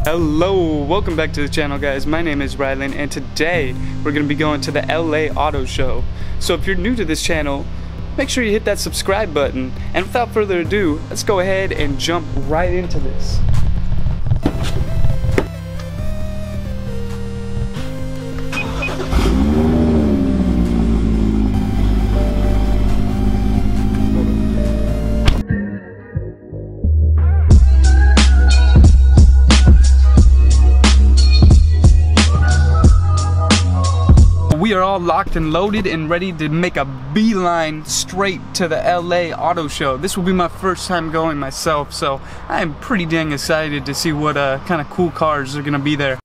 Hello, welcome back to the channel, guys. My name is Rylan, and today we're going to be going to the LA Auto Show. So if you're new to this channel, make sure you hit that subscribe button, and without further ado, let's go ahead and jump right into this. We are all locked and loaded and ready to make a beeline straight to the LA Auto Show. This will be my first time going myself, so I am pretty dang excited to see what kind of cool cars are gonna be there.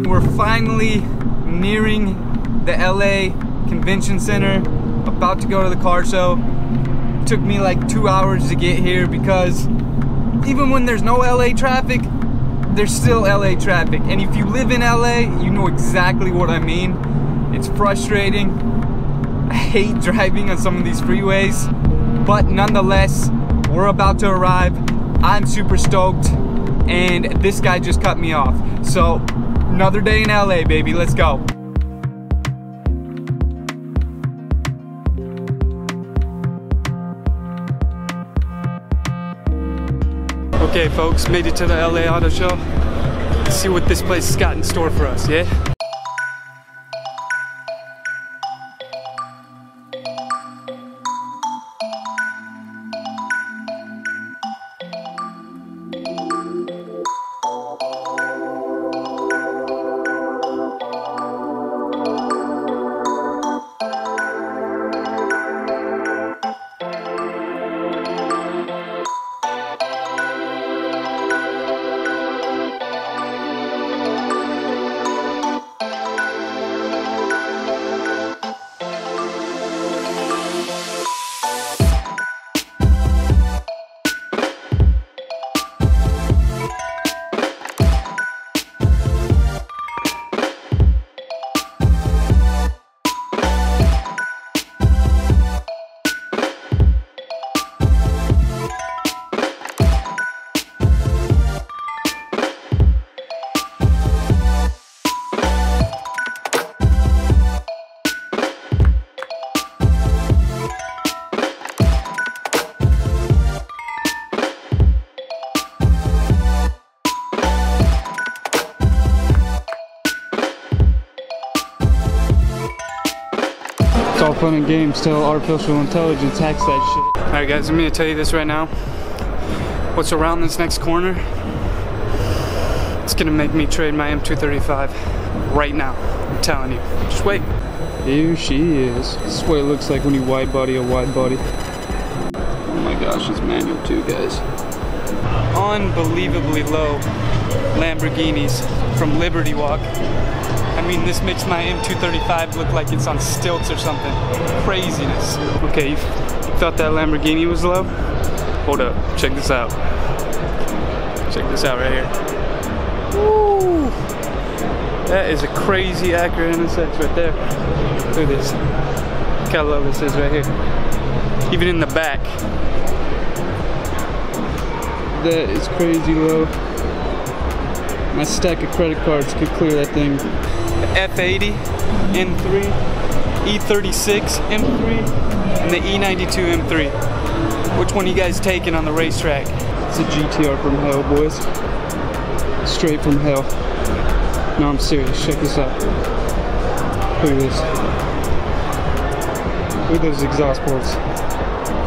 We're finally nearing the LA Convention Center, about to go to the car show. It took me like 2 hours to get here because even when there's no LA traffic, there's still LA traffic. And if you live in LA, you know exactly what I mean. It's frustrating. I hate driving on some of these freeways, but nonetheless, we're about to arrive. I'm super stoked, and this guy just cut me off. So another day in LA, baby, let's go. Okay folks, made it to the LA Auto Show. Let's see what this place has got in store for us, yeah? It's all fun and games till artificial intelligence hacks that shit. Alright guys, I'm gonna tell you this right now. What's around this next corner, it's gonna make me trade my M235 right now. I'm telling you. Just wait. Here she is. This is what it looks like when you wide body a wide body. Oh my gosh, it's manual too, guys. Unbelievably low Lamborghinis from Liberty Walk. I mean, this makes my M235 look like it's on stilts or something. Craziness. Okay, you thought that Lamborghini was low? Hold up, check this out. Check this out right here. Woo! That is a crazy Acura NSX right there. Look at this. Look how low this is right here. Even in the back. That is crazy low. My stack of credit cards could clear that thing. The F80 M3, E36 M3, and the E92 M3. Which one are you guys taking on the racetrack? It's a GTR from hell, boys. Straight from hell. No, I'm serious. Check this out. Look at this. Look at those exhaust ports.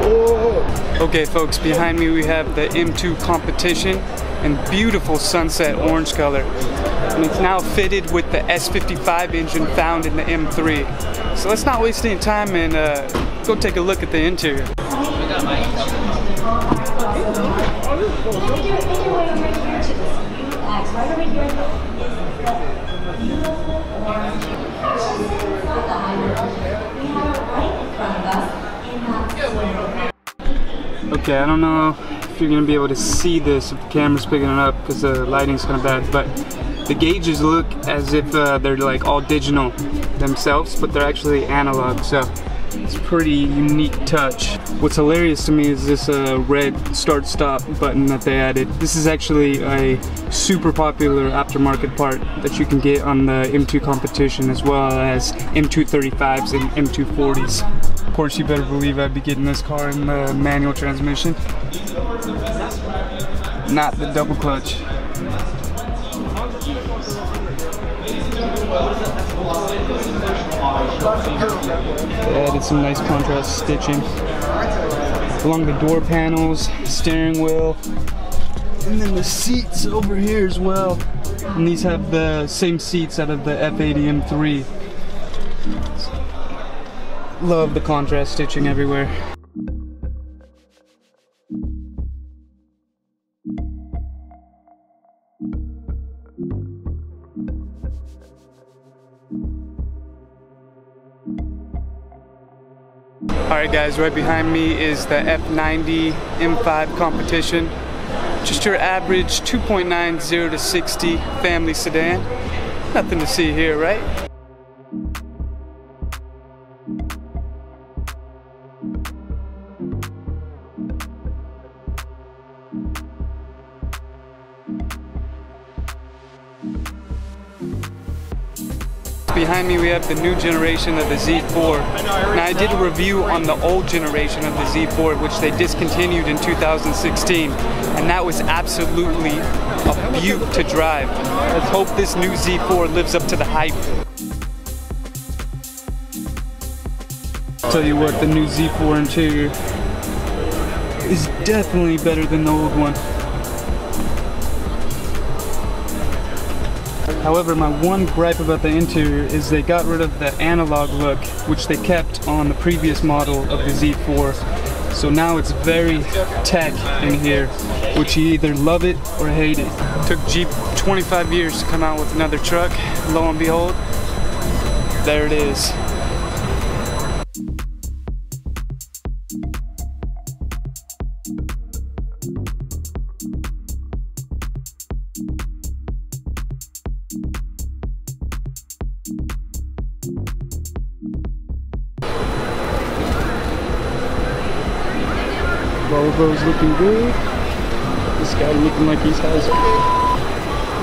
Oh. Okay, folks, behind me we have the M2 Competition in beautiful sunset orange color. And it's now fitted with the S55 engine found in the M3. So let's not waste any time and go take a look at the interior. Okay, I don't know if you're gonna be able to see this if the camera's picking it up because the lighting's kind of bad, but The gauges look as if they're like all digital themselves, but they're actually analog, so it's a pretty unique touch. What's hilarious to me is this red start-stop button that they added. This is actually a super popular aftermarket part that you can get on the M2 competition, as well as M235s and M240s. Of course, you better believe I'd be getting this car in the manual transmission, not the double clutch. They added some nice contrast stitching along the door panels, steering wheel, and then the seats over here as well. And these have the same seats out of the F80 M3. Love the contrast stitching everywhere. Alright guys, right behind me is the F90 M5 competition. Just your average 2.9 0 to 60 family sedan. Nothing to see here, right? Behind me we have the new generation of the Z4. Now I did a review on the old generation of the Z4, which they discontinued in 2016, and that was absolutely a beaut to drive. Let's hope this new Z4 lives up to the hype. Tell you what, the new Z4 interior is definitely better than the old one. However, my one gripe about the interior is they got rid of the analog look, which they kept on the previous model of the Z4. So now it's very tech in here, which you either love it or hate it. Took Jeep 25 years to come out with another truck. Lo and behold, there it is. Volvo's looking good. This guy looking like he's high school.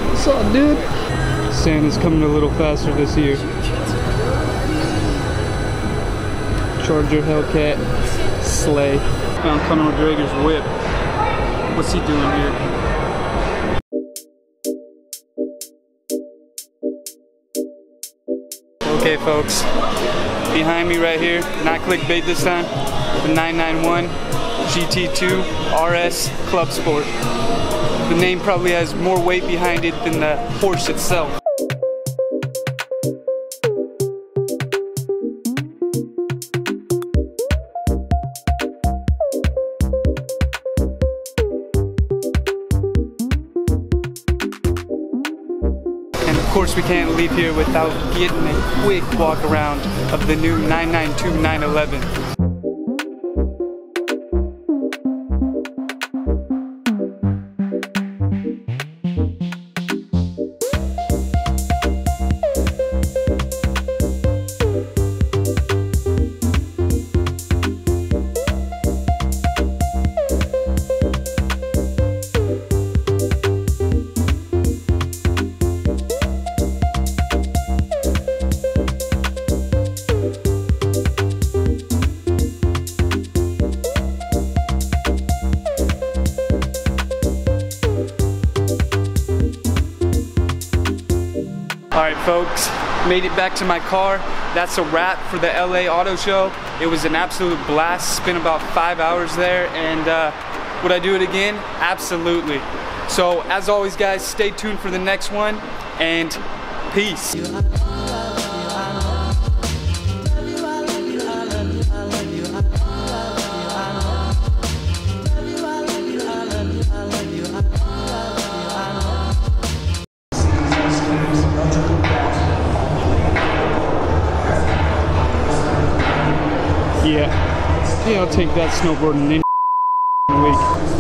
What's up, dude? Santa's coming a little faster this year. Charger Hellcat Sleigh. Found Conor McGregor's whip. What's he doing here? Okay, folks. Behind me right here, not clickbait this time, the 991 GT2 RS Club Sport. The name probably has more weight behind it than the horse itself. And of course we can't leave here without getting a quick walk around of the new 992 911. Alright folks, made it back to my car. That's a wrap for the LA Auto Show. It was an absolute blast. Spent about 5 hours there, and would I do it again? Absolutely. So as always guys, stay tuned for the next one, and peace. Yeah, I'll take that snowboarding in a week.